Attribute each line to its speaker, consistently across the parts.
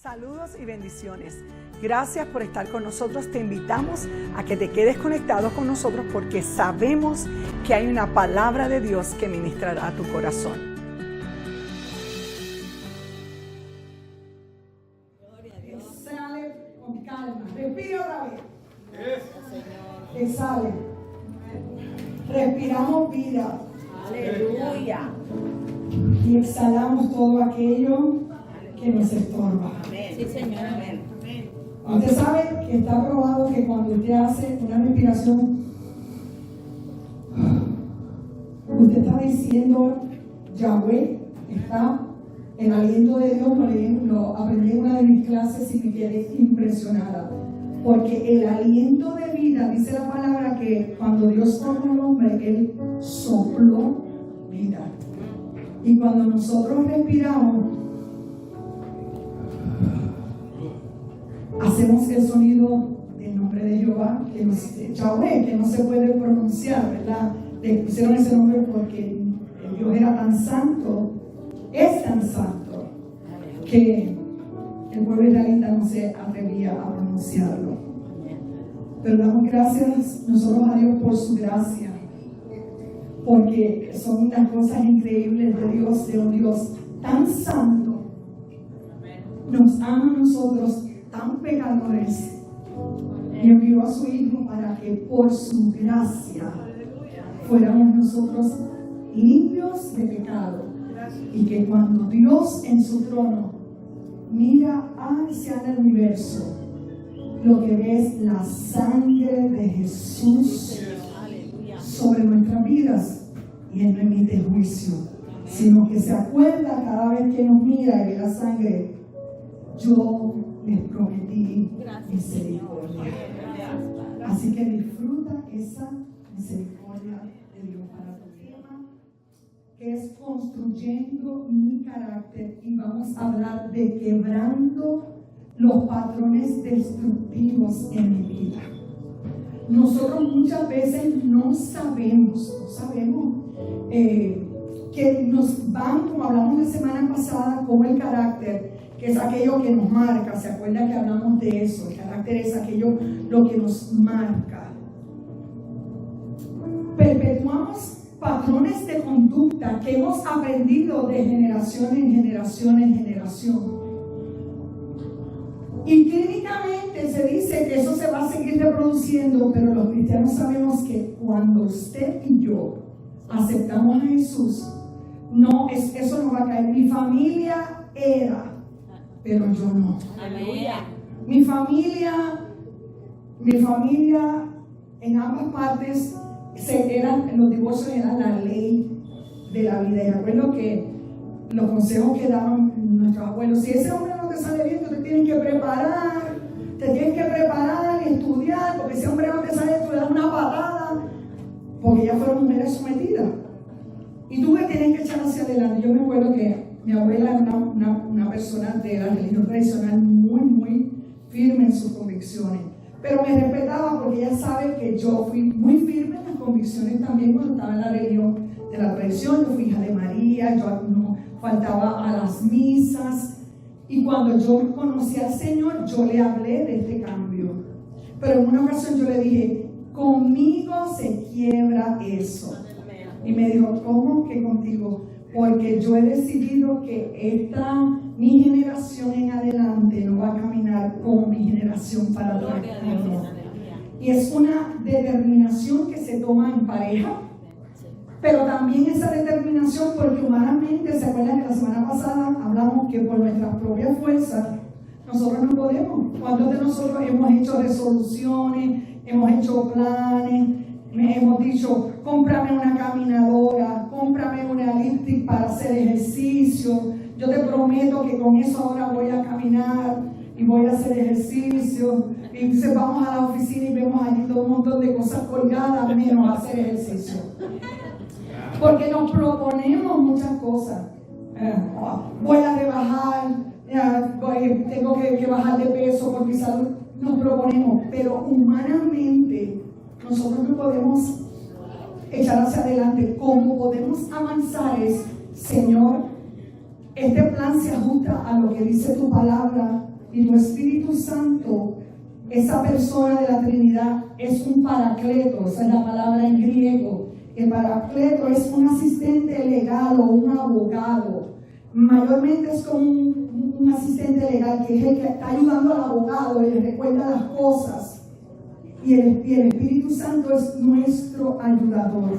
Speaker 1: Saludos y bendiciones. Gracias por estar con nosotros. Te invitamos a que te quedes conectado con nosotros porque sabemos que hay una palabra de Dios que ministrará a tu corazón.
Speaker 2: Gloria a Dios. Exhale con calma. Respira otra vez. Exhale. Respiramos vida.
Speaker 3: Aleluya.
Speaker 2: Y exhalamos todo aquello que nos estorba.
Speaker 3: Sí, Señor. Amén.
Speaker 2: Usted sabe que está probado que cuando usted hace una respiración, usted está diciendo, Yahweh está, el aliento de Dios, lo aprendí en una de mis clases y me quedé impresionada. Porque el aliento de vida, dice la palabra que cuando Dios formó al hombre, Él sopló vida. Y cuando nosotros respiramos, hacemos el sonido del nombre de Jehová, Yahweh, que no se puede pronunciar, ¿verdad? Le pusieron ese nombre porque Dios era tan santo, es tan santo, que el pueblo israelita no se atrevía a pronunciarlo. Pero damos gracias nosotros a Dios por su gracia, porque son unas cosas increíbles de Dios, de un Dios tan santo. Nos ama a nosotros tan pecadores y envió a su Hijo para que por su gracia fuéramos nosotros limpios de pecado, y que cuando Dios en su trono mira hacia el universo, lo que ve es la sangre de Jesús sobre nuestras vidas, y Él no emite juicio, sino que se acuerda cada vez que nos mira y ve la sangre. Yo les prometí misericordia. Así que disfruta esa misericordia de Dios para tu tema, que es construyendo mi carácter, y vamos a hablar de quebrando los patrones destructivos en mi vida. Nosotros muchas veces no sabemos que nos van, como hablamos la semana pasada, como el carácter, que es aquello que nos marca. ¿Se acuerdan que hablamos de eso? El carácter es aquello lo que nos marca. Perpetuamos patrones de conducta que hemos aprendido de generación en generación en generación. Y clínicamente se dice que eso se va a seguir reproduciendo, pero los cristianos sabemos que cuando usted y yo aceptamos a Jesús, eso no va a caer. Mi familia era, pero yo no.
Speaker 3: Aleluya.
Speaker 2: Mi familia en ambas partes, los divorcios eran la ley de la vida. Y recuerdo que los consejos que daban nuestros abuelos: si ese hombre no te sale bien, tú te tienes que preparar y estudiar, porque ese hombre no te sale, tú le das una patada, porque ya fueron mujeres sometidas. Y tú que tienes que echar hacia adelante. Yo me acuerdo que mi abuela era una persona de la religión tradicional muy, muy firme en sus convicciones. Pero me respetaba porque ella sabe que yo fui muy firme en las convicciones también cuando estaba en la religión de la tradición. Yo fui hija de María, yo no faltaba a las misas. Y cuando yo conocí al Señor, yo le hablé de este cambio. Pero en una ocasión yo le dije: conmigo se quiebra eso. Y me dijo: ¿cómo que contigo? Porque yo he decidido que mi generación en adelante no va a caminar como mi generación para atrás. Y es una determinación que se toma en pareja, pero también esa determinación porque humanamente, ¿se acuerdan que la semana pasada hablamos que por nuestras propias fuerzas nosotros no podemos? ¿Cuántos de nosotros hemos hecho resoluciones, hemos hecho planes? Hemos dicho: cómprame una caminadora, cómprame una elíptica para hacer ejercicio. Yo te prometo que con eso ahora voy a caminar y voy a hacer ejercicio. Y entonces vamos a la oficina y vemos allí todo un montón de cosas colgadas, menos hacer ejercicio. Porque nos proponemos muchas cosas. Voy a rebajar, tengo que bajar de peso por mi salud. Nos proponemos, pero humanamente nosotros no podemos echar hacia adelante. Cómo podemos avanzar es: Señor, este plan se ajusta a lo que dice tu palabra, y tu Espíritu Santo, esa persona de la Trinidad, es un paracleto, esa es la palabra en griego. El paracleto es un asistente legal o un abogado. Mayormente es como un asistente legal, que es el que está ayudando al abogado y le recuerda las cosas. Y el Espíritu Santo es nuestro ayudador.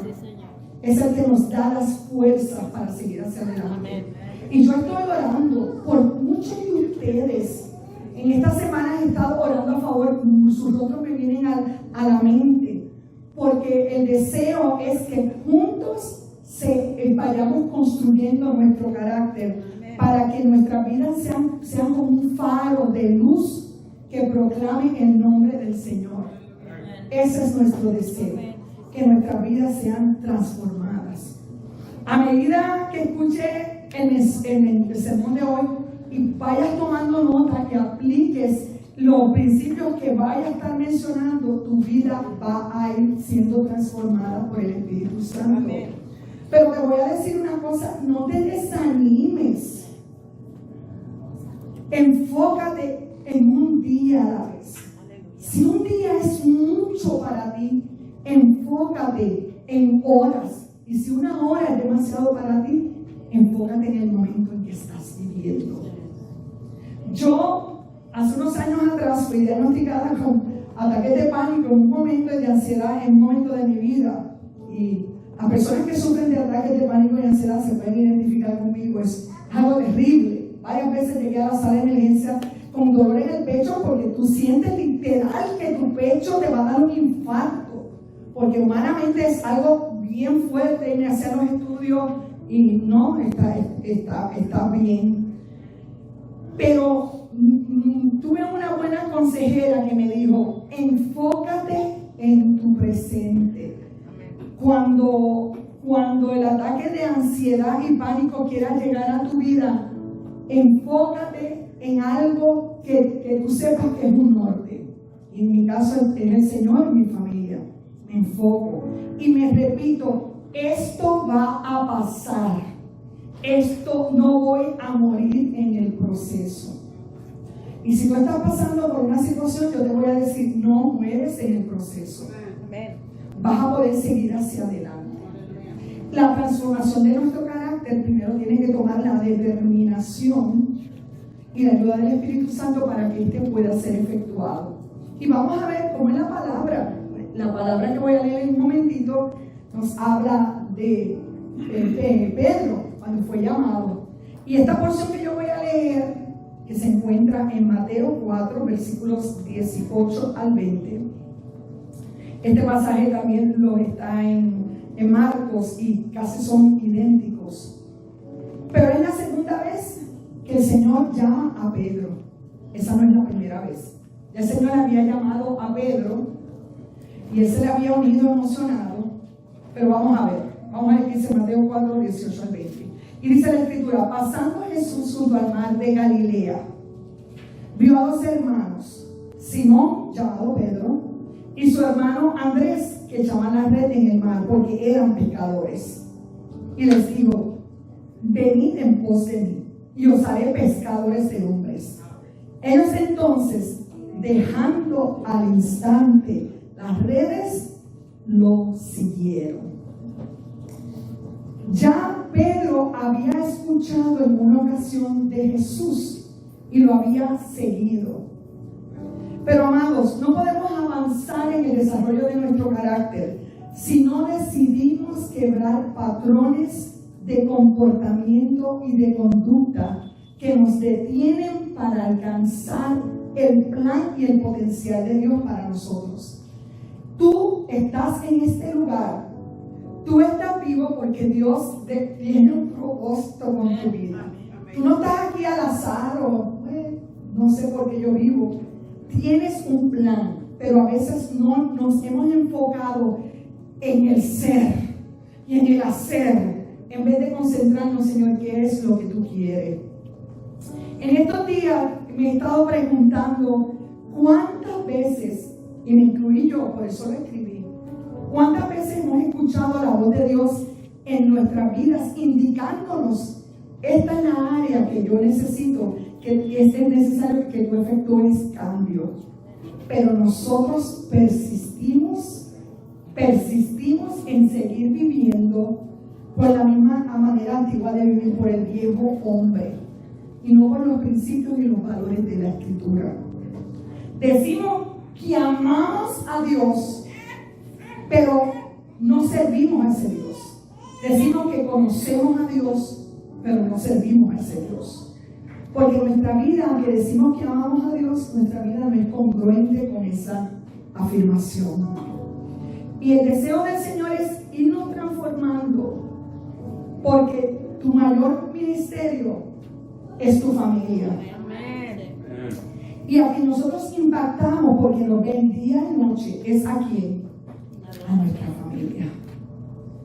Speaker 2: Es el que nos da las fuerzas para seguir hacia adelante. Y yo estoy orando por muchos de ustedes. En esta semana he estado orando a favor, sus rostros me vienen a la mente, porque el deseo es que juntos vayamos construyendo nuestro carácter, para que nuestras vidas sean como un faro de luz que proclame el nombre del Señor. Ese es nuestro deseo, que nuestras vidas sean transformadas. A medida que escuche en el sermón de hoy y vayas tomando nota, que apliques los principios que vaya a estar mencionando, tu vida va a ir siendo transformada por el Espíritu Santo. Amén. Pero te voy a decir una cosa, no te desanimes. Enfócate en un día a la vez. Si un día es mucho para ti, enfócate en horas. Y si una hora es demasiado para ti, enfócate en el momento en que estás viviendo. Yo, hace unos años atrás, fui diagnosticada con ataques de pánico en un momento de ansiedad, en un momento de mi vida. Y a personas que sufren de ataques de pánico y ansiedad se pueden identificar conmigo. Es algo terrible. Varias veces llegué a la sala de emergencia con dolor en el pecho, porque tú sientes literal que tu pecho te va a dar un infarto. Porque humanamente es algo bien fuerte, y me hacían los estudios y no, está bien. Pero tuve una buena consejera que me dijo, enfócate en tu presente. Cuando el ataque de ansiedad y pánico quiera llegar a tu vida, enfócate en algo que tú sepas que es un norte. Y en mi caso es el Señor y mi familia. Me enfoco y me repito, esto va a pasar. Esto no voy a morir en el proceso. Y si tú estás pasando por una situación, yo te voy a decir, no mueres en el proceso. Vas a poder seguir hacia adelante. La transformación de nuestro carácter primero tiene que tomar la determinación y la ayuda del Espíritu Santo para que este pueda ser efectuado. Y vamos a ver cómo es la palabra. La palabra que voy a leer en un momentito nos habla de Pedro cuando fue llamado. Y esta porción que yo voy a leer, que se encuentra en Mateo 4, versículos 18 al 20. Este pasaje también lo está en Marcos y casi son idénticos. Pero es la segunda vez que el Señor llama a Pedro. Esa no es la primera vez. El Señor había llamado a Pedro y él se le había unido emocionado. Pero vamos a ver qué dice Mateo 4, 18 al 20. Y dice la Escritura, pasando Jesús junto al mar de Galilea, vio a dos hermanos, Simón, llamado Pedro, y su hermano Andrés, que echaban la red en el mar, porque eran pescadores. Y les dijo, venid en pos de mí, y os haré pescadores de hombres. Ellos entonces, dejando al instante las redes, lo siguieron. Ya Pedro había escuchado en una ocasión de Jesús y lo había seguido. Pero amados, no podemos avanzar en el desarrollo de nuestro carácter si no decidimos quebrar patrones de comportamiento y de conducta que nos detienen para alcanzar el plan y el potencial de Dios para nosotros. Tú estás en este lugar. Tú estás vivo porque Dios tiene un propósito con tu vida. Tú no estás aquí al azar o no sé por qué yo vivo. Tienes un plan, pero a veces no nos hemos enfocado en el ser y en el hacer, en vez de concentrarnos, Señor, qué es lo que tú quieres. En estos días me he estado preguntando cuántas veces, y me incluí yo, por eso lo escribí, cuántas veces hemos escuchado la voz de Dios en nuestras vidas indicándonos, esta es la área que yo necesito que es necesario que tú efectúes cambio. Pero nosotros persistimos en seguir viviendo por la misma manera antigua de vivir, por el viejo hombre, y no por los principios y los valores de la Escritura. Decimos que amamos a Dios, pero no servimos a ese Dios. Decimos que conocemos a Dios, pero no servimos a ese Dios. Porque nuestra vida, aunque decimos que amamos a Dios, nuestra vida no es congruente con esa afirmación. Y el deseo del Señor es irnos transformando, porque tu mayor ministerio es tu familia. Y a quien nosotros impactamos, porque nos ven día y noche, es a quién, a nuestra familia.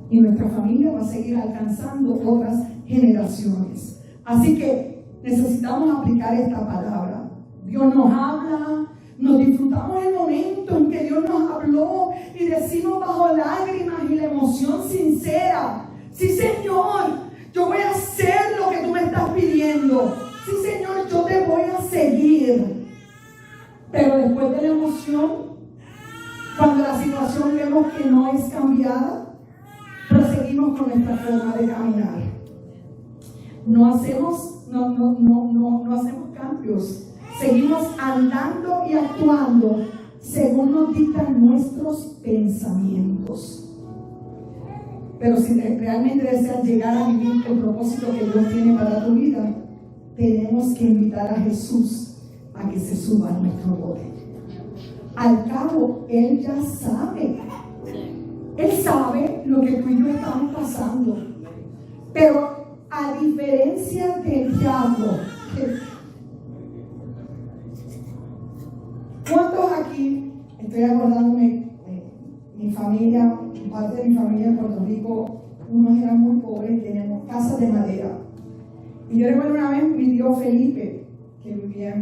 Speaker 2: Y nuestra familia va a seguir alcanzando otras generaciones. Así que necesitamos aplicar esta palabra. Dios nos habla, nos disfrutamos el momento en que Dios nos habló y decimos bajo lágrimas y la emoción sincera: sí, Señor, yo voy a hacer lo que tú me estás pidiendo. Sí, Señor, yo te voy a seguir. Pero después de la emoción, cuando la situación vemos que no es cambiada, proseguimos con nuestra forma de caminar. No hacemos cambios. Seguimos andando y actuando según nos dictan nuestros pensamientos. Pero si realmente deseas llegar a vivir el propósito que Dios tiene para tu vida, tenemos que invitar a Jesús a que se suba a nuestro bote. Al cabo, Él ya sabe. Él sabe lo que tú y yo estamos pasando. Pero a diferencia del diablo, ¿cuántos aquí? Estoy acordándome, mi familia, parte de mi familia en Puerto Rico, unos eran muy pobres, teníamos casas de madera. Y yo recuerdo una vez mi tío Felipe, que vivía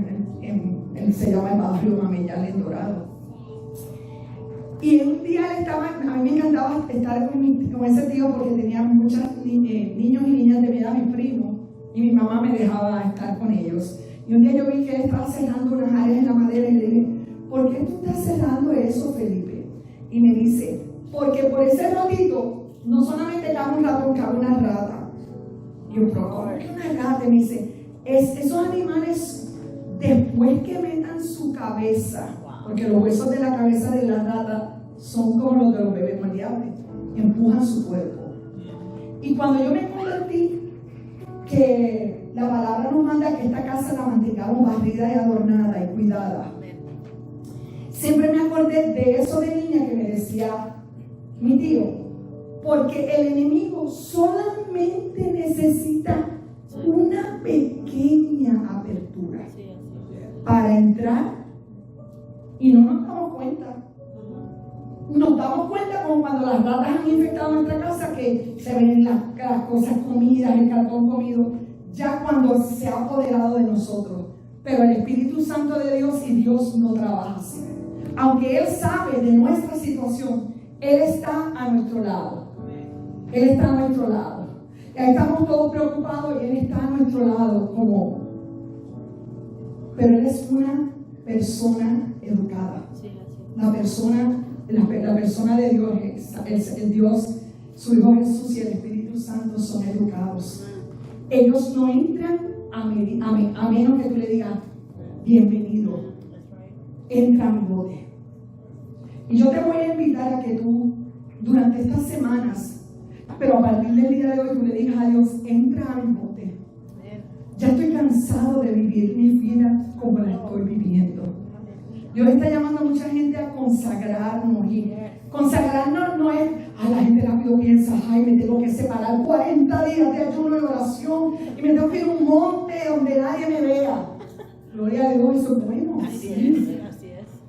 Speaker 2: él se llama el barrio Mameyal en Dorado. Y un día a mí me encantaba estar con ese tío porque tenía muchos niños y niñas de mi edad, mis primos, y mi mamá me dejaba estar con ellos. Y un día yo vi que él estaba cerrando unas áreas en la madera y le dije: ¿por qué tú estás cerrando eso, Felipe? Y me dice: porque por ese ratito no solamente cabe un ratón, cabe una rata. Y yo: ¿pero cómo que una rata? Y me dice: esos animales, después que metan su cabeza, porque los huesos de la cabeza de la rata son como los de los bebés maleables, empujan su cuerpo. Y cuando yo me convertí, que la palabra nos manda que esta casa la mantengamos barrida y adornada y cuidada, siempre me acordé de eso de niña que me decía mi tío: porque el enemigo solamente necesita una pequeña apertura para entrar y no nos damos cuenta. Nos damos cuenta como cuando las ratas han infectado nuestra casa, que se ven las cosas comidas, el cartón comido, ya cuando se ha apoderado de nosotros. Pero el Espíritu Santo de Dios y Dios no trabaja así. Aunque Él sabe de nuestra situación, Él está a nuestro lado. Él está a nuestro lado. Y ahí estamos todos preocupados y Él está a nuestro lado pero Él es una persona educada. La persona de Dios, el Dios, su Hijo Jesús y el Espíritu Santo son educados. Ellos no entran a menos que tú le digas: bienvenido, entra a mi bote. Y yo te voy a invitar a que tú, durante estas semanas, pero a partir del día de hoy, tú le digas a Dios: entra a mi bote. Ya estoy cansado de vivir mi vida como la estoy viviendo. Dios está llamando a mucha gente a consagrarnos. Y consagrarnos no es: a la gente rápido piensa: ay, me tengo que separar 40 días de ayuno y oración y me tengo que ir a un monte donde nadie me vea. Gloria a Dios, eso es bueno.
Speaker 3: Así es.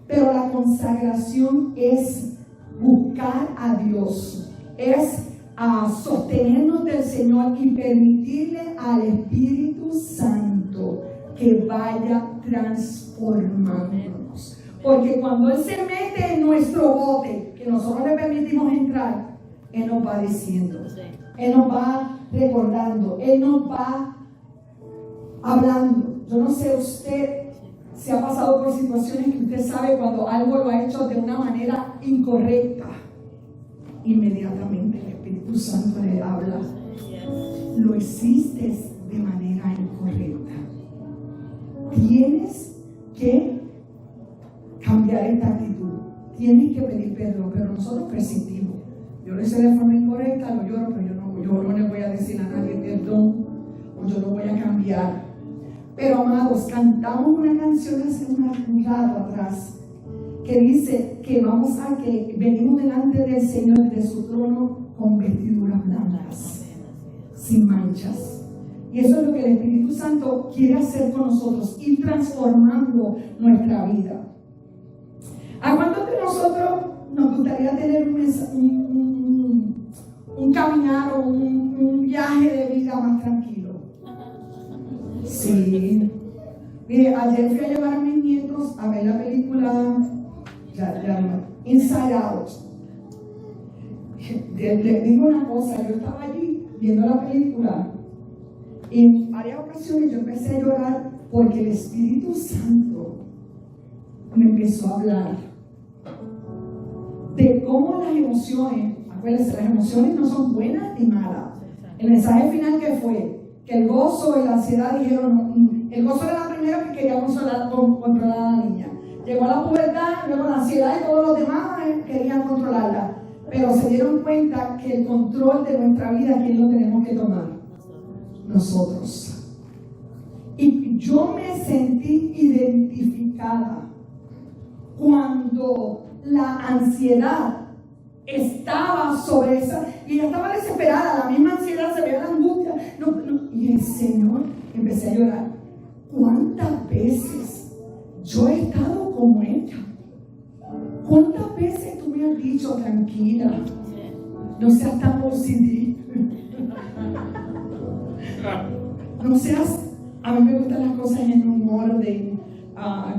Speaker 2: Pero la consagración es buscar a Dios, es sostenernos del Señor y permitirle al Espíritu Santo que vaya transformándonos. Porque cuando Él se mete en nuestro bote, que nosotros le permitimos entrar, Él nos va diciendo, Él nos va recordando, Él nos va hablando. Yo no sé usted si ha pasado por situaciones que usted sabe cuando algo lo ha hecho de una manera incorrecta. Inmediatamente el Espíritu Santo le habla. Lo hiciste de manera incorrecta. Tienes que cambiar esta actitud. Tienes que pedir perdón, pero nosotros persistimos. Yo lo hice de forma incorrecta, lo lloro, pero yo no le voy a decir a nadie perdón, o yo no voy a cambiar. Pero amados, cantamos una canción hace un rato atrás que dice que venimos delante del Señor de su trono con vestiduras blancas, sin manchas. Y eso es lo que el Espíritu Santo quiere hacer con nosotros, ir transformando nuestra vida. ¿A cuántos de nosotros nos gustaría tener un caminar o un viaje de vida más tranquilo? Sí. Mire, ayer fui a llevar a mis nietos a ver la película Inside Out. Les digo una cosa, yo estaba allí viendo la película y en varias ocasiones yo empecé a llorar porque el Espíritu Santo me empezó a hablar de cómo las emociones, acuérdense, las emociones no son buenas ni malas. El mensaje final que fue que el gozo y la ansiedad dijeron, el gozo era la primera que quería controlar a la niña. Llegó la pubertad, luego la ansiedad y todos los demás querían controlarla. Pero se dieron cuenta que el control de nuestra vida, ¿quién lo tenemos que tomar? Nosotros. Y yo me sentí identificada cuando la ansiedad estaba sobre esa, y ella estaba desesperada, la misma ansiedad, se veía la angustia, y el Señor, empecé a llorar. ¿Cuántas veces yo he estado como ella? ¿Cuántas veces tú me has dicho, tranquila, no seas tan OCD? No seas, a mí me gustan las cosas en un orden,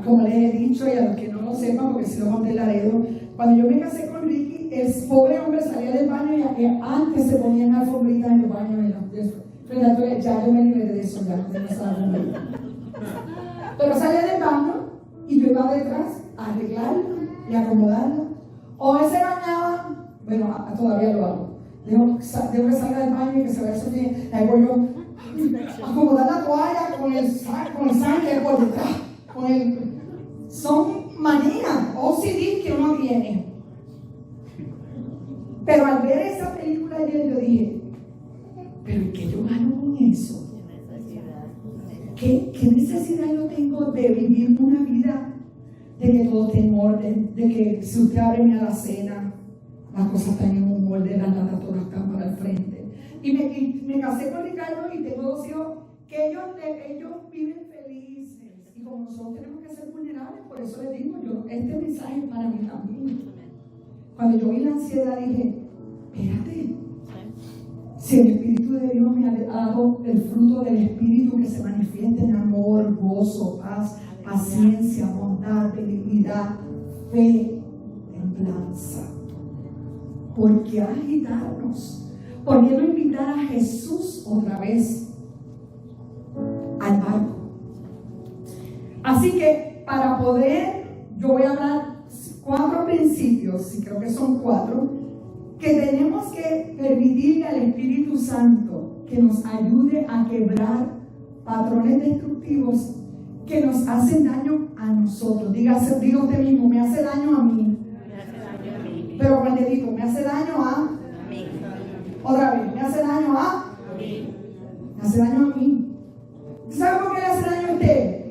Speaker 2: como les he dicho, y a los que no lo sepan, porque si no conté el Laredo, cuando yo me casé con Ricky, el pobre hombre salía del baño y antes se ponían alfombritas en los baños, ya yo me liberé de eso, ya no tenía esa alfombrita. Pero salía del baño y yo iba detrás a arreglarla y acomodarla. O él se bañaba, bueno, todavía lo hago. Dejo que salga del baño y que se vea eso bien. Ahí voy yo a acomodar la toalla con el sangre por detrás. Son manías, OCD que uno tiene. Pero al ver esa película ayer yo dije, ¿pero qué yo gano con eso? ¿Qué necesidad yo tengo de vivir una vida de que todo esté en orden, de que si usted abre mi alacena, las cosas están en un molde, las latas todas están para el frente? Y me casé con Ricardo y tengo 2 hijos que ellos viven felices. Y como nosotros tenemos que ser vulnerables, por eso les digo este mensaje es para mí también. Cuando yo vi la ansiedad dije, espérate, si el Espíritu de Dios me ha dado el fruto del Espíritu que se manifiesta en amor, gozo, paz, paciencia, bondad, benignidad, fe, templanza. ¿Por qué agitarnos? ¿Por qué no invitar a Jesús otra vez al barco? Así que para poder, yo voy a hablar 4 principios, y creo que son 4, que tenemos que permitirle al Espíritu Santo que nos ayude a quebrar patrones destructivos que nos hacen daño a nosotros. Diga usted mismo, me hace daño a mí. Pero con el dedito, me hace daño a mí. Otra vez, me hace daño a mí. Me hace daño a mí. ¿Sabe por qué le hace daño a usted?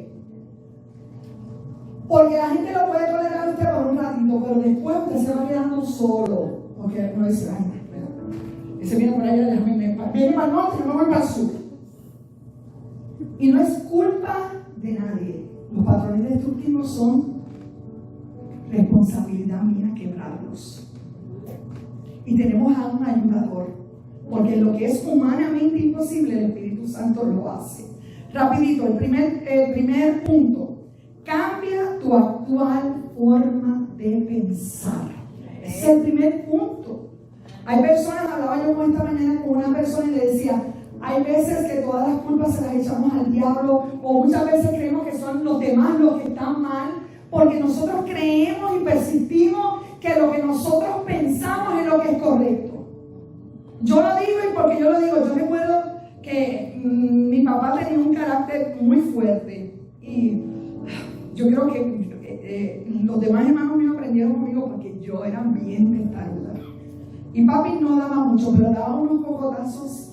Speaker 2: Porque la gente lo puede tolerar a usted por un ratito, pero después usted se va quedando solo. Porque uno dice, ay, no, ese viene por allá, viene para el norte y no voy para el sur. Y no es culpa de nadie. Los patrones destructivos son responsabilidad mía quebrarlos. Y tenemos a un ayudador, porque lo que es humanamente imposible, el Espíritu Santo lo hace. Rapidito, el primer punto: cambia tu actual forma de pensar. Ese es el primer punto. Hay personas, hablaba yo esta mañana con una persona y le decía, Hay veces que todas las culpas se las echamos al diablo, o muchas veces creemos que son los demás los que están mal, porque nosotros creemos y persistimos que lo que nosotros pensamos es lo que es correcto. Yo lo digo y porque yo lo digo, yo recuerdo que mi papá tenía un carácter muy fuerte y yo creo que los demás hermanos míos aprendieron conmigo porque yo era bien testaruda. Y papi no daba mucho, pero daba unos cocotazos.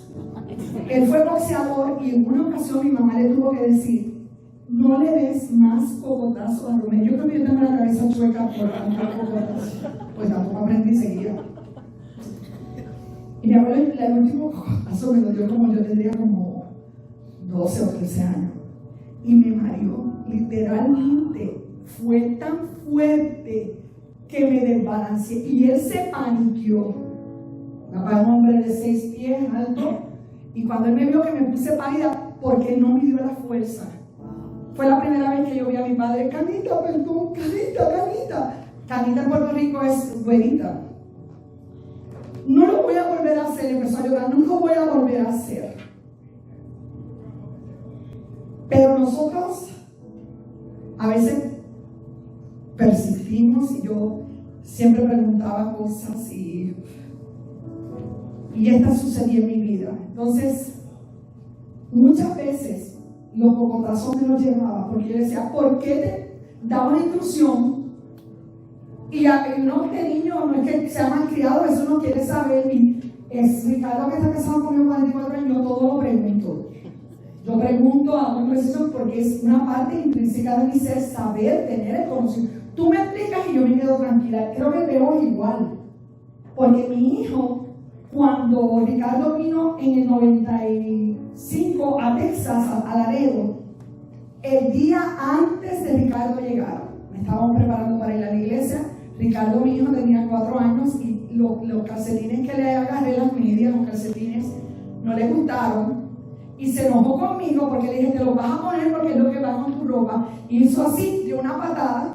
Speaker 2: Él fue boxeador y en una ocasión mi mamá le tuvo que decir: no le des más cocotazos a Romeo. Yo creo que yo tengo la cabeza chueca por tantos cocotazos. Pues tampoco aprendí seguida. Y mi abuelo, el último cocotazo me lo dio como yo tendría como 12 o 13 años. Y me mareó. Literalmente fue tan fuerte que me desbalanceé. Y él se paniqueó. Mi papá es un hombre de 6 pies alto. Y cuando él me vio que me puse pálida, porque no me dio la fuerza. Fue la primera vez que yo vi a mi padre: Canita, perdón, Canita. Canita en Puerto Rico es güerita. No lo voy a volver a hacer, empezó a llorar, no lo voy a volver a hacer. Pero nosotros a veces persistimos y yo siempre preguntaba cosas y esta sucedió en mi vida. Entonces, muchas veces los cocotazos me los llevaba porque yo decía: ¿por qué te daba una instrucción? Y uno de niño no es que se ha malcriado, eso no quiere saber. Es Ricardo, que está casado conmigo 44 años, yo todo lo pregunto. Yo pregunto a una precisión porque es una parte intrínseca de mi ser, saber, tener el conocimiento. Tú me explicas y yo me quedo tranquila. Creo que Teo es igual. Porque mi hijo, cuando Ricardo vino en el 95 a Texas, a Laredo, el día antes de Ricardo llegar, me estábamos preparando para ir a la iglesia. Ricardo, mi hijo, tenía 4 años y los calcetines que le agarré, las medias, los calcetines, no le gustaron. Y se enojó conmigo porque le dije: te los vas a poner porque es lo que va con tu ropa. Y hizo así, dio una patada.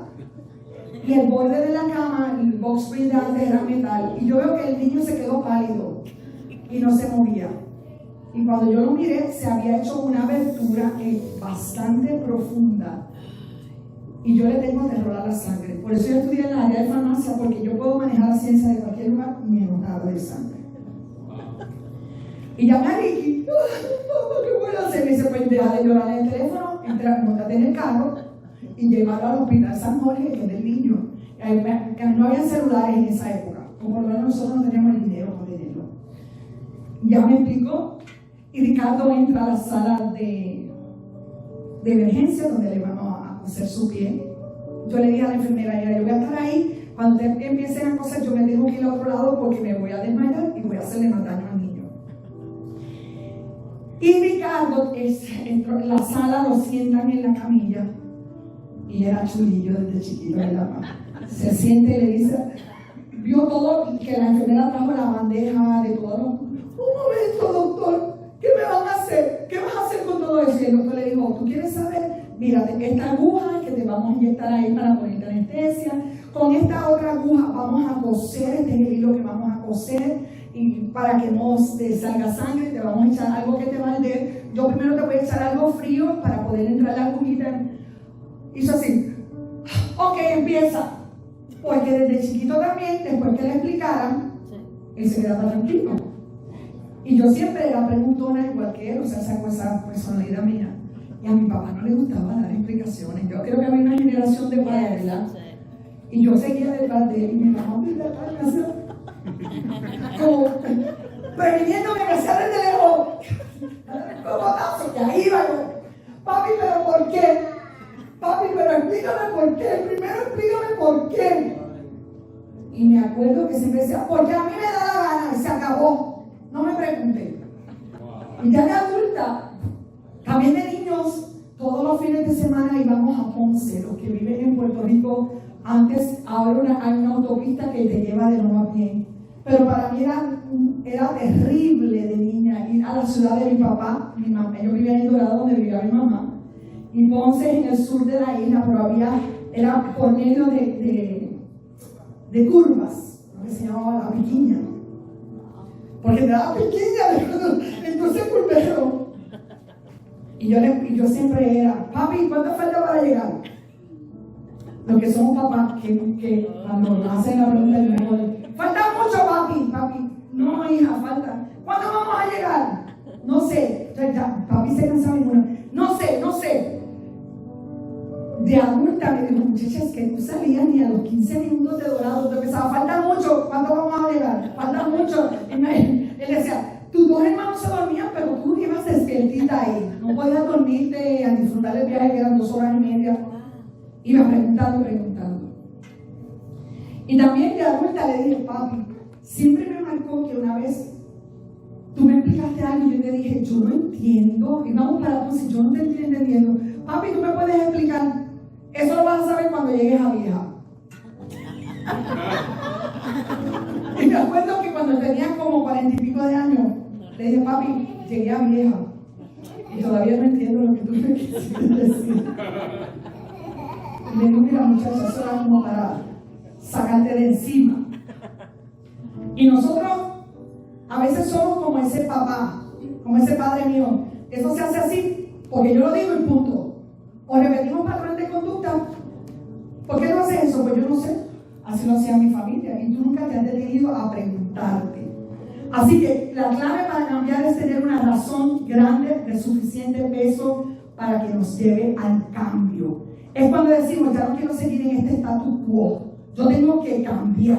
Speaker 2: Y el borde de la cama, el box spring de antes era metal. Y yo veo que el niño se quedó pálido y no se movía. Y cuando yo lo miré, se había hecho una abertura bastante profunda. Y yo le tengo terror a la sangre. Por eso yo estudié en la área de farmacia, porque yo puedo manejar la ciencia de cualquier lugar menos nada de sangre. Y llamé a Ricky: ¿qué voy a hacer? Me dice: pues deja de llorar en el teléfono, montate en el carro y llevarlo al hospital San Jorge, que es del niño. No había celulares en esa época, como lo nosotros no teníamos el dinero para tenerlo. Ya me explicó, y Ricardo entra a la sala de emergencia donde le van a coser su pie. Yo le dije a la enfermera: yo voy a estar ahí, cuando usted empiece a coser yo me tengo que ir al otro lado porque me voy a desmayar y voy a hacerle más daño al niño. Y Ricardo entró en la sala, lo sientan en la camilla y era chulillo desde chiquito de la mano. Se siente y le dice, vio todo, que la enfermera trajo la bandeja de todo. Un momento, doctor, ¿qué me van a hacer? ¿Qué vas a hacer con todo eso? Y el doctor le dijo: ¿tú quieres saber? Mírate, esta aguja que te vamos a inyectar ahí para ponerte anestesia. Con esta otra aguja vamos a coser, este es el hilo que vamos a coser. Y para que no te salga sangre, te vamos a echar algo que te va a arder. Yo primero te voy a echar algo frío para poder entrar la agujita. Hizo así. Ok, empieza. Porque desde chiquito también, después que le explicaran, él se quedaba tranquilo. Y yo siempre era preguntona igual que él, o sea, sacó esa personalidad mía. Y a mi papá no le gustaba dar explicaciones. Yo creo que había una generación de padres, ¿verdad? Y yo seguía detrás de él y mi mamá me iba a casa. Como previniéndome que sea desde lejos. Como y ahí iba yo. Papi, ¿pero por qué? Papi, pero explícame por qué. Primero explícame por qué. Y me acuerdo que siempre decía: porque a mí me da la gana y se acabó. No me pregunté. Y ya de adulta, también de niños, todos los fines de semana íbamos a Ponce. Los que viven en Puerto Rico, antes ahora hay una autopista que te lleva de nuevo a pie. Pero para mí era terrible de niña ir a la ciudad de mi papá. Mi mamá, yo vivía en Dorado, donde vivía mi mamá. Y Ponce en el sur de la isla, pero era por medio de curvas, lo que se llamaba la piquiña. porque te daba pequeña, entonces pulvero. Y yo siempre era, papi, ¿cuánto falta para llegar? Los que somos papás, que cuando nos hacen la pregunta del mejor, falta mucho, papi. No, hija, falta. ¿Cuándo vamos a llegar? No sé. Ya, papi se cansaba y bueno, no sé. De adulta me dijo, muchachas, que no salían ni a los 15 minutos de dorado. Yo pensaba, falta mucho, ¿cuándo vamos a llegar? Falta mucho. Él decía, tus dos hermanos se dormían, pero tú ibas despiertita ahí. No podías dormirte a disfrutar del viaje, que eran 2 horas y media. Iba preguntando. Y también de adulta le dije, papi, siempre me marcó que una vez tú me explicaste algo y yo te dije, yo no entiendo. Y vamos para entonces, yo no te estoy entendiendo. Papi, tú me puedes explicar. Eso lo vas a saber cuando llegues a vieja. Y me acuerdo que cuando tenía como 40 y pico de años, le dije, papi, llegué a vieja. Y todavía no entiendo lo que tú me quisiste decir. Y le digo, mira, muchacha, eso era como para sacarte de encima. Y nosotros a veces somos como ese papá, como ese padre mío. Eso se hace así porque yo lo digo y punto. O repetimos patrones de conducta. ¿Por qué no haces eso? Pues yo no sé. Así lo hacía mi familia y tú nunca te has detenido a preguntarte. Así que la clave para cambiar es tener una razón grande de suficiente peso para que nos lleve al cambio. Es cuando decimos, ya no quiero seguir en este status quo, yo tengo que cambiar.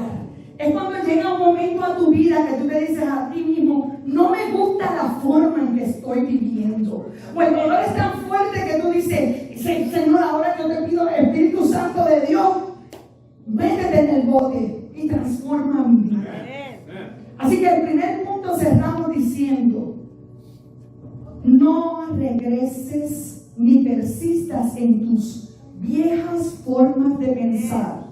Speaker 2: Es cuando llega un momento a tu vida que tú te dices a ti mismo, no me gusta la forma en que estoy viviendo. O el dolor es tan fuerte que tú dices, Señor, ahora yo te pido el Espíritu Santo de Dios, métete en el bote y transforma mi vida. Así que el primer punto cerramos diciendo, no regreses ni persistas en tus viejas formas de pensar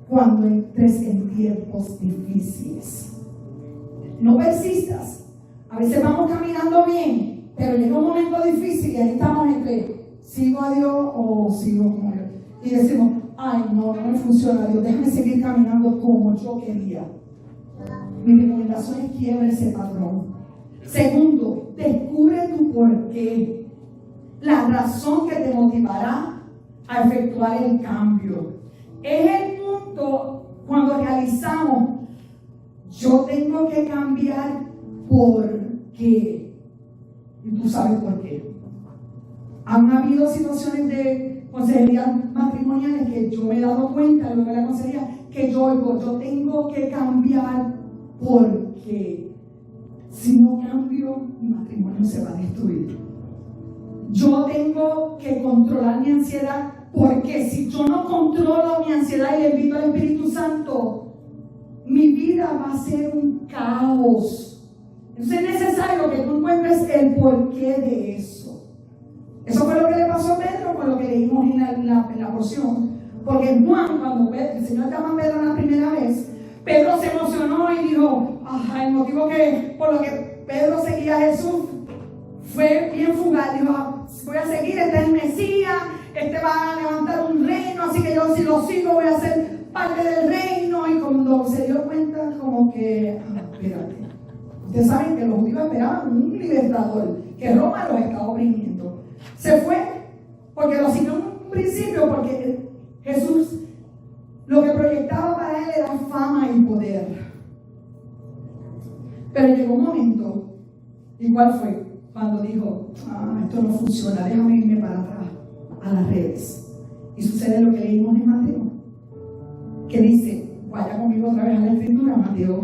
Speaker 2: cuando entres en tiempos difíciles. No persistas. A veces vamos caminando bien, pero llega un momento difícil y ahí estamos entre sigo a Dios o sigo con Él. Y decimos, ay, no me funciona Dios, déjame seguir caminando como yo quería. Mi recomendación es quiebre ese patrón. Segundo, descubre tu porqué, la razón que te motivará a efectuar el cambio. Es el punto cuando realizamos, yo tengo que cambiar porque, y tú sabes por qué. Han habido situaciones de consejería matrimoniales que yo me he dado cuenta, luego de la consejería, que yo tengo que cambiar porque si no cambio, mi matrimonio se va a destruir. Yo tengo que controlar mi ansiedad porque si yo no controlo mi ansiedad y le invito al Espíritu Santo, mi vida va a ser un caos. Entonces es necesario que tú encuentres el porqué de eso. Eso fue lo que le pasó a Pedro con lo que leímos en la porción. Porque Juan, cuando el Señor llama a Pedro la primera vez, Pedro se emocionó y dijo, el motivo por lo que Pedro seguía a Jesús fue bien fugaz. Dijo, voy a seguir, este es el Mesías, este va a levantar un reino, así que yo si lo sigo voy a ser parte del reino. Y cuando se dio cuenta, como que, espérate, ustedes saben que los judíos esperaban un libertador, que Roma los estaba oprimiendo. Se fue, porque lo siguió en un principio, porque Jesús lo que proyectaba para él era fama y poder. Pero llegó un momento, ¿y cuál fue? Cuando dijo, esto no funciona, déjame irme para atrás a las redes. Y sucede lo que leímos en Mateo, que dice, vaya conmigo otra vez a la escritura, Mateo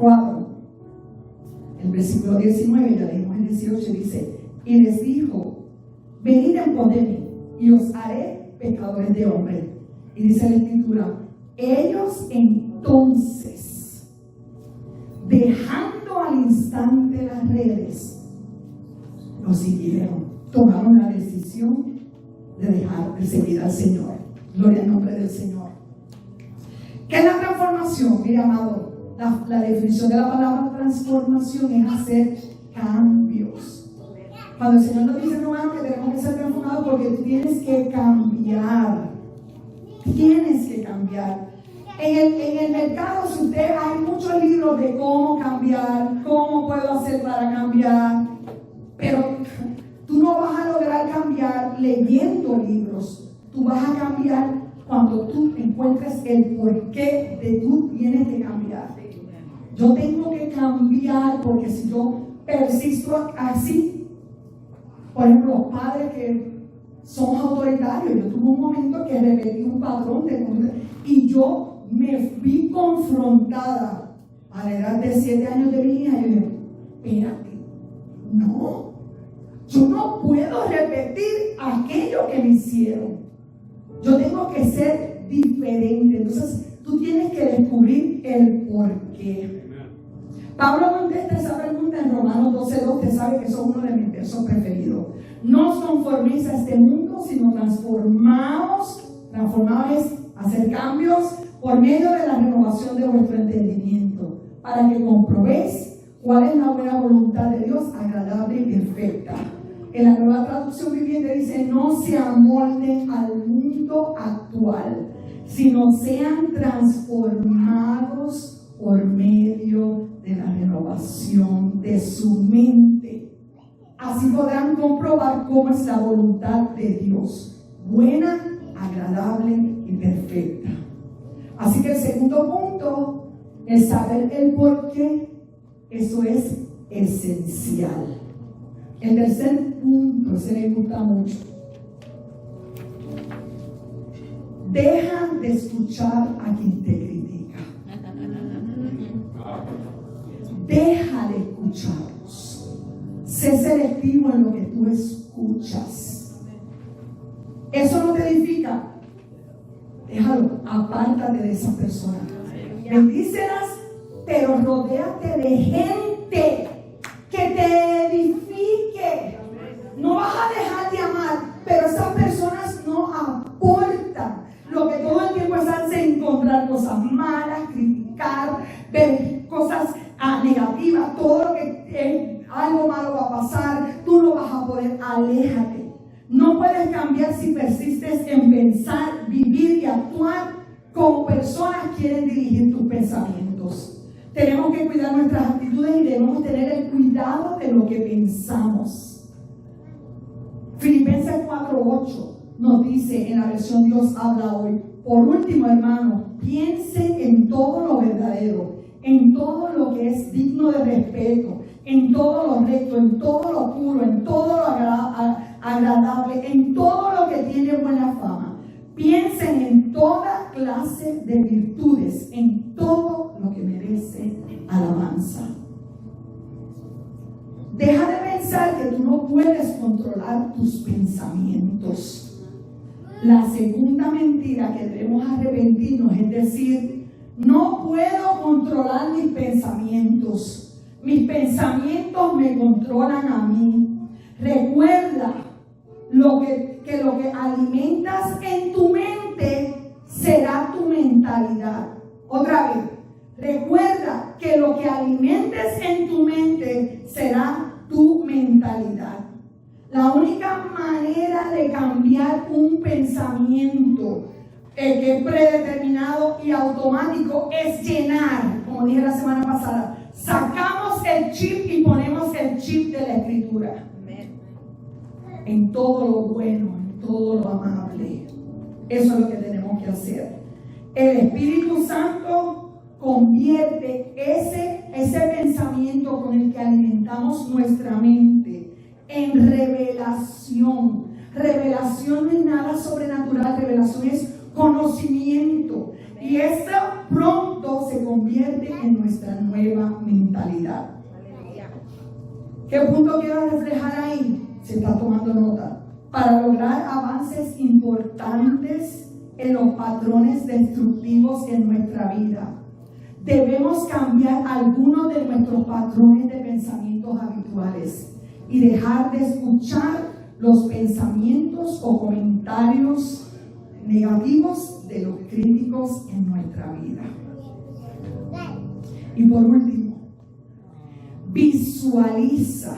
Speaker 2: 4, el versículo 19, ya leímos el 18, dice, y les dijo, venid en pos de mí, y os haré pescadores de hombres. Y dice la escritura, ellos entonces, dejando al instante las redes, lo siguieron, tomaron la decisión de dejar de seguir al Señor. Gloria al nombre del Señor. ¿Qué es la transformación? Mira, amado, la definición de la palabra transformación es hacer cambios. Cuando el Señor nos dice, hermano, que tenemos que ser transformados porque tienes que cambiar. Tienes que cambiar. En el mercado, si usted, hay muchos libros de cómo cambiar, cómo puedo hacer para cambiar, pero tú no vas a lograr cambiar leyendo libros. Tú vas a cambiar cuando tú encuentres el porqué de tú tienes que cambiar. Yo tengo que cambiar porque si yo persisto así, por ejemplo, los padres que son autoritarios, yo tuve un momento que repetí un patrón de conducta y yo me vi confrontada a la edad de 7 años de mi hija y dije, espérate, no, yo no puedo repetir aquello que me hicieron. Yo tengo que ser diferente. Entonces, tú tienes que descubrir el porqué. Pablo contesta esa pregunta en Romanos 12:2. Usted sabe que eso es uno de mis versos preferidos. No os conforméis a este mundo, sino transformaos es hacer cambios por medio de la renovación de vuestro entendimiento, para que comprobéis cuál es la buena voluntad de Dios, agradable y perfecta. En la Nueva Traducción Viviente dice, no se amolden al mundo actual, sino sean transformados por medio de la renovación de su mente. Así podrán comprobar cómo es la voluntad de Dios, buena, agradable y perfecta. Así que el segundo punto es saber el porqué. Eso es esencial. El tercer punto, ese me gusta mucho. Deja de escuchar a quien te critica. Deja de escucharlos. Sé selectivo en lo que tú escuchas. Eso no te edifica. Déjalo, apártate de esa persona. Bendícelas, pero rodéate de gente que te edifique. No vas a dejar de amar, pero esas personas no aportan. Lo que todo el tiempo es hacer encontrar cosas malas, criticar, ver cosas negativas, todo lo que algo malo va a pasar, tú no vas a poder, aléjate. No puedes cambiar si persistes en pensar, vivir y actuar como personas quieren dirigir tus pensamientos. Tenemos que cuidar nuestras actitudes y debemos tener el cuidado de lo que pensamos. Filipenses 4:8 nos dice en la versión Dios habla hoy, por último, hermanos, piensen en todo lo verdadero, en todo lo que es digno de respeto, en todo lo recto, en todo lo puro, en todo lo agradable, en todo lo que tiene buena fama. Piensen en toda clase de virtudes, en todo lo que merece alabanza. Deja de pensar que tú no puedes controlar tus pensamientos. La segunda mentira que debemos arrepentirnos es decir, no puedo controlar mis pensamientos. Mis pensamientos me controlan a mí. Recuerda que lo que alimentas en tu mente será tu mentalidad. Otra vez, recuerda que lo que alimentes en tu mente será tu mentalidad. La única manera de cambiar un pensamiento que es predeterminado y automático es llenar, como dije la semana pasada, sacamos el chip y ponemos el chip de la Escritura. En todo lo bueno, en todo lo amable. Eso es lo que tenemos que hacer. El Espíritu Santo convierte ese pensamiento con el que alimentamos nuestra mente en revelación. Revelación no es nada sobrenatural, revelación es conocimiento. Y esto pronto se convierte en nuestra nueva mentalidad. ¿Qué punto quiero reflejar ahí? Se está tomando nota. Para lograr avances importantes en los patrones destructivos en nuestra vida, debemos cambiar algunos de nuestros patrones de pensamientos habituales y dejar de escuchar los pensamientos o comentarios negativos de los críticos en nuestra vida. Y por último, visualiza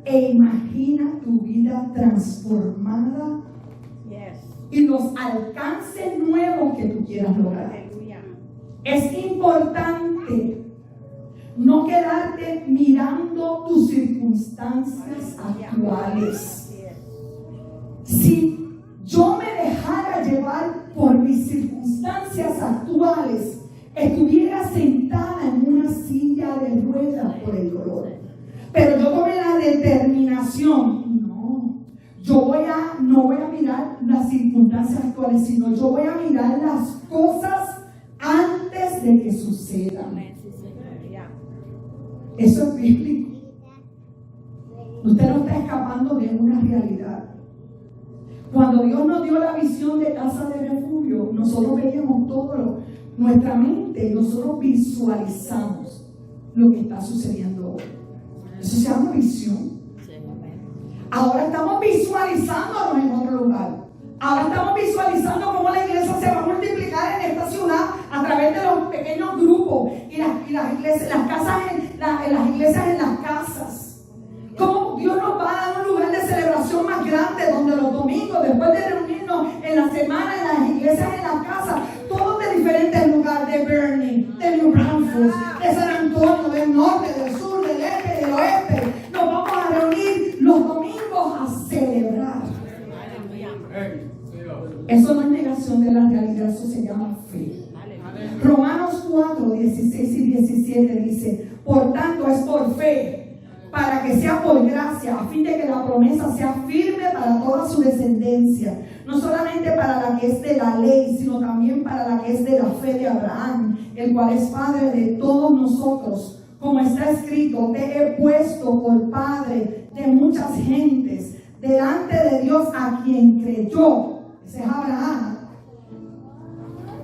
Speaker 2: e imagina tu vida transformada y los alcances nuevos que tú quieras lograr. Es importante no quedarte mirando tus circunstancias actuales. Si yo me dejara llevar por mis circunstancias actuales, estuviera sentada en una silla de ruedas por el dolor. Pero yo tomé la determinación, no voy a mirar las circunstancias actuales, sino yo voy a mirar las cosas antes de que sucedan. Eso es bíblico. Usted no está escapando de una realidad. Cuando Dios nos dio la visión de casa de refugio, nosotros veíamos todo, nuestra mente, nosotros visualizamos lo que está sucediendo hoy. Eso se llama visión. Ahora estamos visualizándonos en otro lugar. Ahora estamos visualizando cómo la iglesia se va a multiplicar en esta ciudad a través de los pequeños grupos y las iglesias, las iglesias en las casas. Cómo Dios nos va a dar un lugar de celebración más grande, donde los domingos, después de reunirnos en la semana en las iglesias en las casas, todos de diferentes lugares, de Bernie, de New Braunfels, de San Antonio, del norte, del sur, del este, del oeste, nos vamos a reunir los domingos a celebrar. Eso no es negación de la realidad, eso se llama fe. Romanos 4, 16 y 17 dice: por tanto es por fe, para que sea por gracia, a fin de que la promesa sea firme para toda su descendencia, no solamente para la que es de la ley, sino también para la que es de la fe de Abraham, el cual es padre de todos nosotros. Como está escrito: te he puesto por padre de muchas gentes, delante de Dios a quien creyó, ese es Abraham,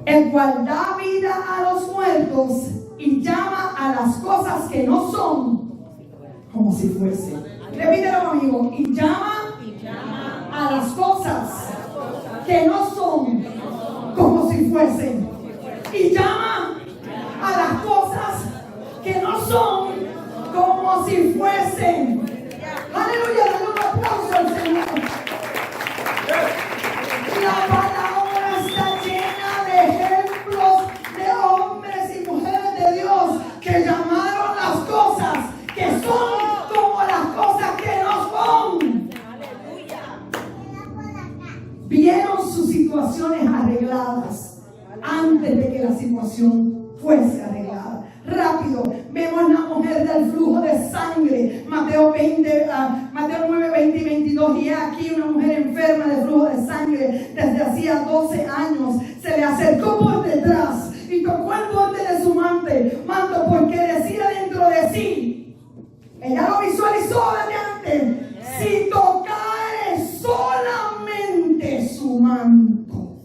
Speaker 2: el cual da vida a los muertos y llama a las cosas que no son como si fuesen. Repítelo conmigo: y llama a las cosas que no son como si fuesen. Y llama a las cosas que no son como si fuesen. Aleluya, dale un aplauso al Señor. La palabra está llena de ejemplos de hombres y mujeres de Dios que llamaron las cosas que son como las cosas que no son. Vieron sus situaciones arregladas antes de que la situación fuese arreglada. Rápido, vemos la mujer del flujo de sangre, Mateo 9, 20 y 22. Y aquí una mujer enferma de flujo de sangre desde hacía 12 años. Se le acercó por detrás y tocó el borde de su manto, porque decía dentro de sí, ella lo visualizó desde antes: si tocare solamente su manto,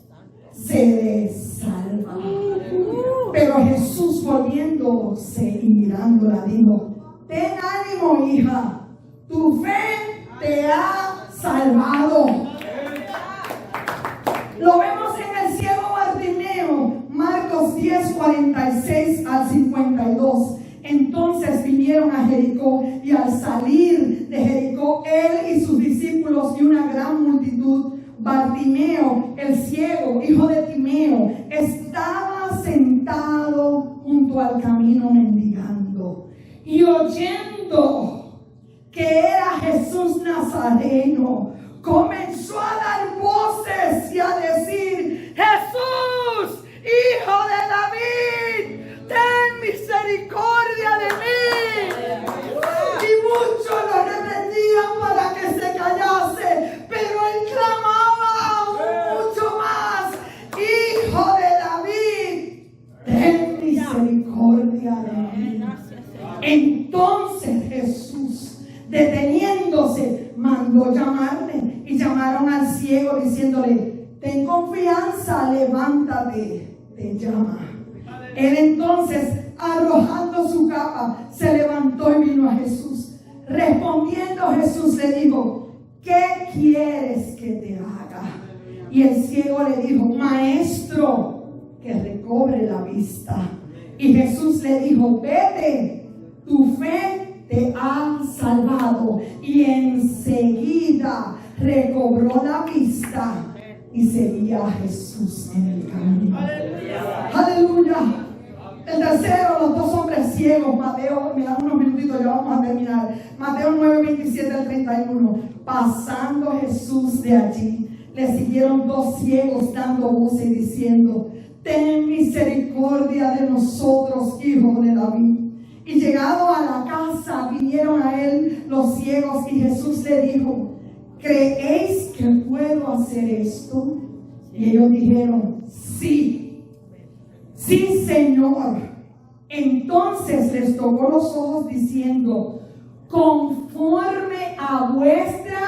Speaker 2: seré salva. Pero Jesús, volviéndose y mirándola, dijo: ten ánimo, hija, tu fe te ha salvado. Lo vemos en el ciego Bartimeo, Marcos 10, 46 al 52. Entonces vinieron a Jericó, y al salir de Jericó, él y sus discípulos y una gran multitud, Bartimeo, el ciego, hijo de Timeo, estaba sentado junto al camino mendigando. Y oyendo que era Jesús Nazareno, comenzó a dar voces y a decir: Jesús, hijo de David, ten misericordia de mí. Y muchos lo reprendían para que se callase, pero él clamaba aún mucho más: hijo de David, ten misericordia de mí. Entonces Jesús, deteniéndose, mandó llamarle, y llamaron al ciego diciéndole: ten confianza, levántate, te llama. Él entonces, arrojando su capa, se levantó y vino a Jesús. Respondiendo Jesús le dijo: ¿qué quieres que te haga? Y el ciego le dijo: maestro, que recobre la vista. Y Jesús le dijo: vete, tu fe te ha salvado. Y enseguida recobró la vista y seguía a Jesús en el camino. Aleluya. El tercero, los dos hombres ciegos. Mateo, me dan unos minutitos, ya vamos a terminar. Mateo 9, 27 al 31. Pasando Jesús de allí, le siguieron dos ciegos dando voces y diciendo: ten misericordia de nosotros, hijo de David. Y llegado a la casa, vinieron a él los ciegos, y Jesús le dijo: ¿creéis que puedo hacer esto? Y ellos dijeron: sí, sí, Señor. Entonces les tocó los ojos diciendo: conforme a vuestra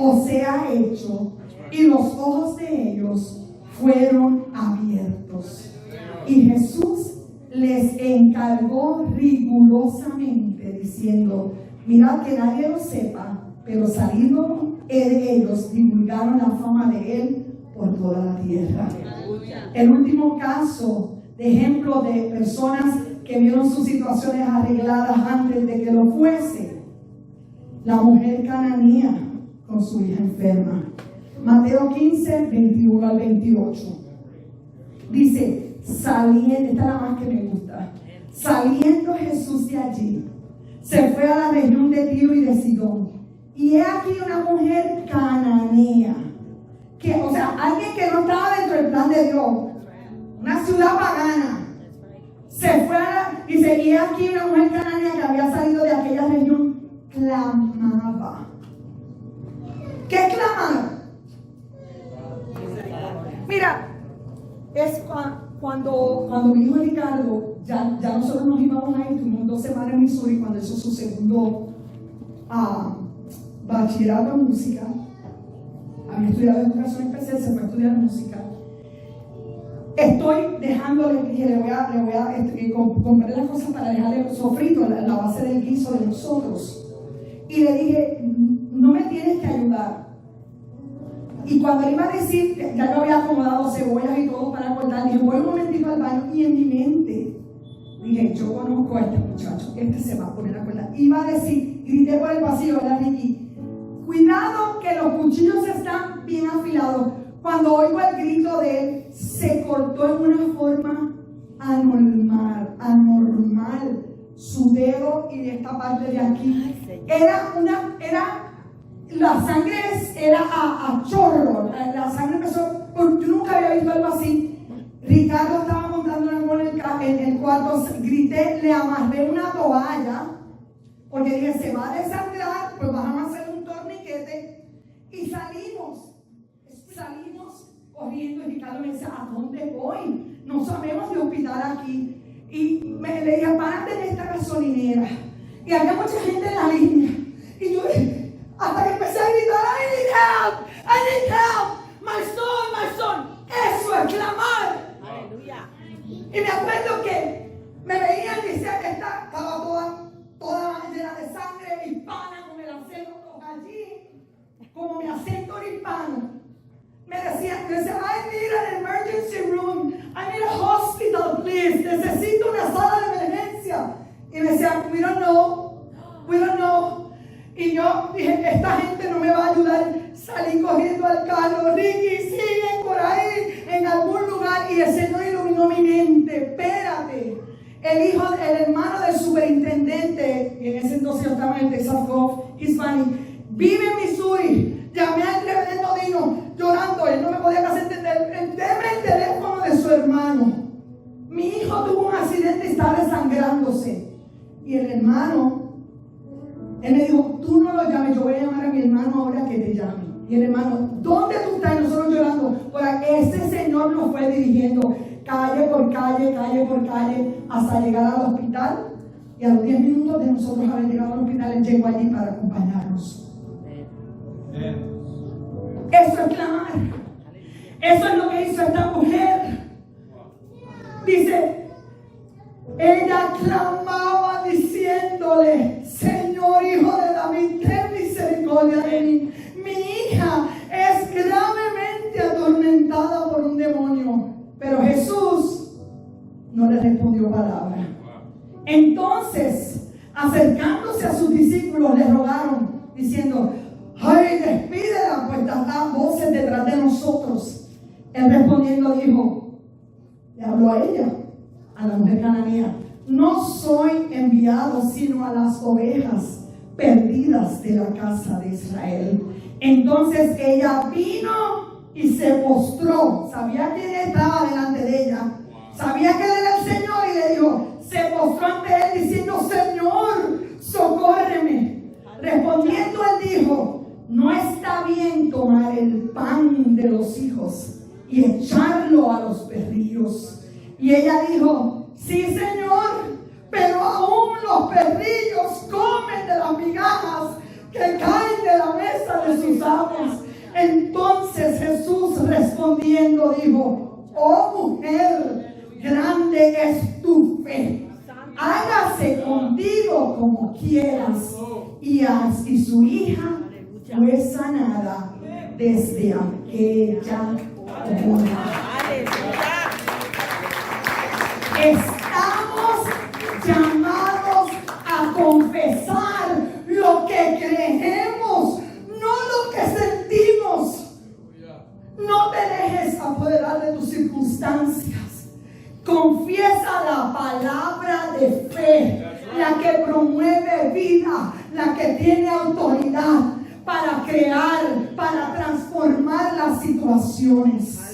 Speaker 2: os sea hecho. Y los ojos de ellos fueron abiertos. Y Jesús les encargó rigurosamente, diciendo: mirad que nadie lo sepa, pero salido de ellos divulgaron la fama de él por toda la tierra. El último caso de ejemplo de personas que vieron sus situaciones arregladas antes de que lo fuese: la mujer cananea con su hija enferma. Mateo 15, 21 al 28. Dice: saliendo, esta es la más que me gusta. Saliendo Jesús de allí, se fue a la región de Tiro y de Sidón. Y he aquí una mujer cananea, o sea, alguien que no estaba dentro del plan de Dios, una ciudad pagana. Se fue dice, y he aquí una mujer cananea que había salido de aquella región, clamaba. ¿Qué clamaba? Mira, es cuando mi hijo Ricardo, ya nosotros nos íbamos a ir, tuvimos 2 semanas en Missouri cuando hizo su segundo bachillerato en música. Había estudiado educación especial, se fue a estudiar música. Estoy dejándole, dije, le voy a comprar las cosas para dejarle sofrito, la base del guiso de nosotros. Y le dije: no me tienes que ayudar. Y cuando él iba a decir, ya yo había acomodado cebollas y todo para cortar, dije: voy un momentito al baño. Y en mi mente dije: yo conozco a este muchacho, este se va a poner a cortar. Iba a decir, grité por el pasillo, ¿verdad, Ricky? Cuidado que los cuchillos están bien afilados. Cuando oigo el grito de él, se cortó en una forma anormal. Su dedo y de esta parte de aquí la sangre era a chorro. La sangre empezó, yo nunca había visto algo así. Ricardo estaba montando en el cuarto, grité, le amarré una toalla, porque dije: se va a desangrar, pues vamos a hacer un torniquete. Y salimos corriendo, y Ricardo me dice: ¿a dónde voy? No sabemos de hospital aquí. Y le dije: párate en esta gasolinera. Y había mucha gente en la línea. Y yo, hasta que empecé a gritar: I need help, my son. Eso es clamar.
Speaker 3: Aleluya.
Speaker 2: Y me acuerdo que me veían y decían que estaba toda llena de sangre, hispana, con el acento allí, como mi acento hispano. Me decían, I need an emergency room, I need a hospital, please. Necesito una sala de emergencia. Y me decían: we don't know. Y yo dije: esta gente no me va a ayudar. Salí corriendo al carro. Ricky, siguen por ahí en algún lugar. Y el Señor iluminó mi mente. Espérate. El hermano del superintendente, y en ese entonces yo estaba en el Texas Gulf Hispanic, vive en Missouri. Llamé al reverendo Dino llorando. Él no me podía hacer entender. Deme el teléfono de su hermano. Mi hijo tuvo un accidente y estaba desangrándose. Y el hermano, él me dijo: tú no lo llames, yo voy a llamar a mi hermano ahora que te llame. Y el hermano: ¿dónde tú estás? Y nosotros llorando. Por ese señor nos fue dirigiendo calle por calle, hasta llegar al hospital. Y a los 10 minutos de nosotros haber llegado al hospital, él llegó allí para acompañarnos. Eso es clamar. Eso es lo que hizo esta mujer. Dice: ella clamaba diciéndole: Señor, hijo de David, ten misericordia de mí. Mi hija es gravemente atormentada por un demonio. Pero Jesús no le respondió palabra. Entonces, acercándose a sus discípulos, le rogaron, diciendo: ay, despídela, pues vos Él respondiendo dijo, le habló a ella, a la mujer cananea: no soy enviado sino a las ovejas perdidas de la casa de Israel. Entonces ella vino y se postró. Sabía quién estaba delante de ella, sabía que él era el Señor, y le dijo, se postró ante él diciendo: Señor, socórreme. Respondiendo él dijo: no está bien tomar el pan de los hijos y echarlo a los perrillos. Y ella dijo: sí, Señor, pero aún los perrillos comen de las migajas que caen de la mesa de sus amos. Entonces Jesús respondiendo dijo: oh mujer, grande es tu fe, hágase contigo como quieras. Y su hija fue sanada desde aquella hora. Estamos llamados a confesar lo que creemos, no lo que sentimos. No te dejes apoderar de tus circunstancias. Confiesa la palabra de fe, la que promueve vida, la que tiene autoridad para crear, para transformar las situaciones.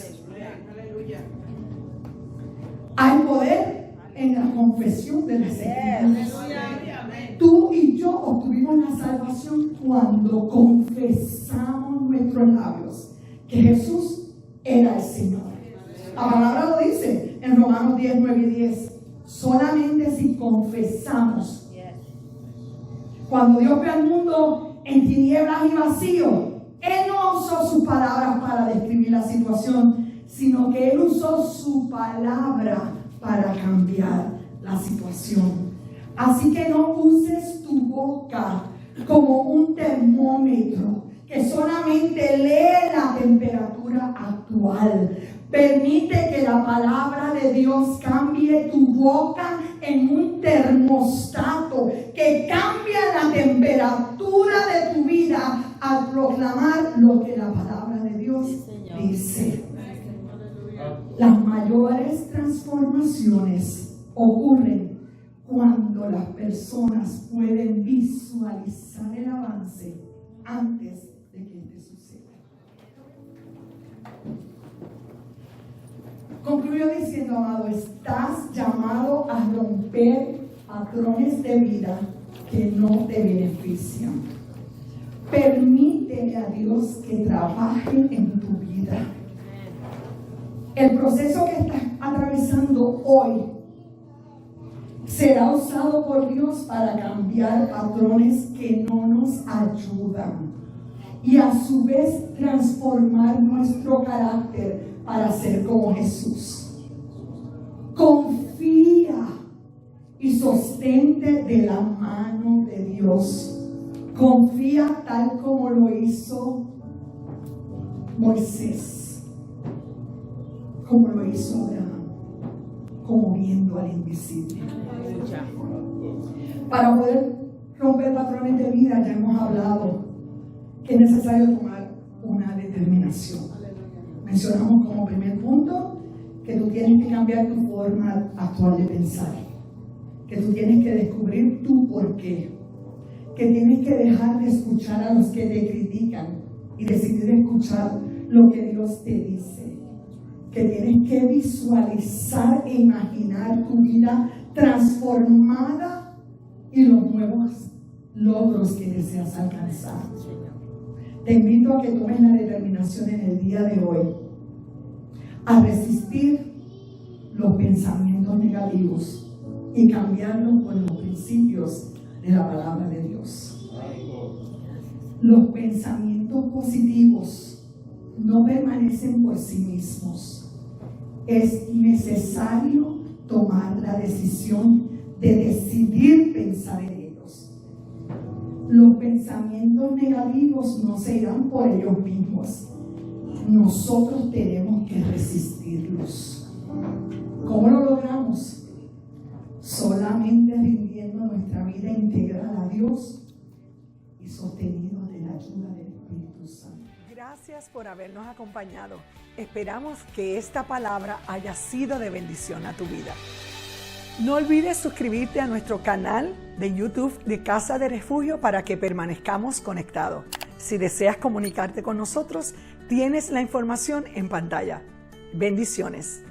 Speaker 2: Hay poder en la confesión de las Escrituras. Tú y yo obtuvimos la salvación cuando confesamos nuestros labios que Jesús era el Señor. La palabra lo dice en Romanos 10, 9 y 10. Solamente si confesamos. Cuando Dios ve al mundo en tinieblas y vacío, Él no usó sus palabras para describir la situación, sino que Él usó su palabra para cambiar la situación. Así que no uses tu boca como un termómetro que solamente lee la temperatura actual. Permite que la palabra de Dios cambie tu boca en un termostato que cambia la temperatura de tu vida al proclamar lo que la palabra de Dios dice. Las mayores transformaciones ocurren cuando las personas pueden visualizar el avance antes de que este suceda. Concluyo diciendo, amado, estás llamado a romper patrones de vida que no te benefician. Permítele a Dios que trabaje en tu vida. El proceso que estás atravesando hoy será usado por Dios para cambiar patrones que no nos ayudan y a su vez transformar nuestro carácter para ser como Jesús. Confía y sostente de la mano de Dios. Confía tal como lo hizo Moisés, como lo hizo Abraham, como viendo al invisible. Para poder romper patrones de vida, ya hemos hablado que es necesario tomar una determinación. Mencionamos como primer punto que tú tienes que cambiar tu forma actual de pensar, que tú tienes que descubrir tu porqué, que tienes que dejar de escuchar a los que te critican y decidir escuchar lo que Dios te dice, que tienes que visualizar e imaginar tu vida transformada y los nuevos logros que deseas alcanzar. Te invito a que tomes la determinación en el día de hoy a resistir los pensamientos negativos y cambiarlos por los principios de la palabra de Dios. Los pensamientos positivos no permanecen por sí mismos. Es necesario tomar la decisión de decidir pensar en ellos. Los pensamientos negativos no se irán por ellos mismos. Nosotros tenemos que resistirlos. ¿Cómo lo logramos? Solamente rindiendo nuestra vida integral a Dios y sostenidos de la ayuda del Espíritu Santo.
Speaker 1: Gracias por habernos acompañado. Esperamos que esta palabra haya sido de bendición a tu vida. No olvides suscribirte a nuestro canal de YouTube de Casa de Refugio para que permanezcamos conectados. Si deseas comunicarte con nosotros, tienes la información en pantalla. Bendiciones.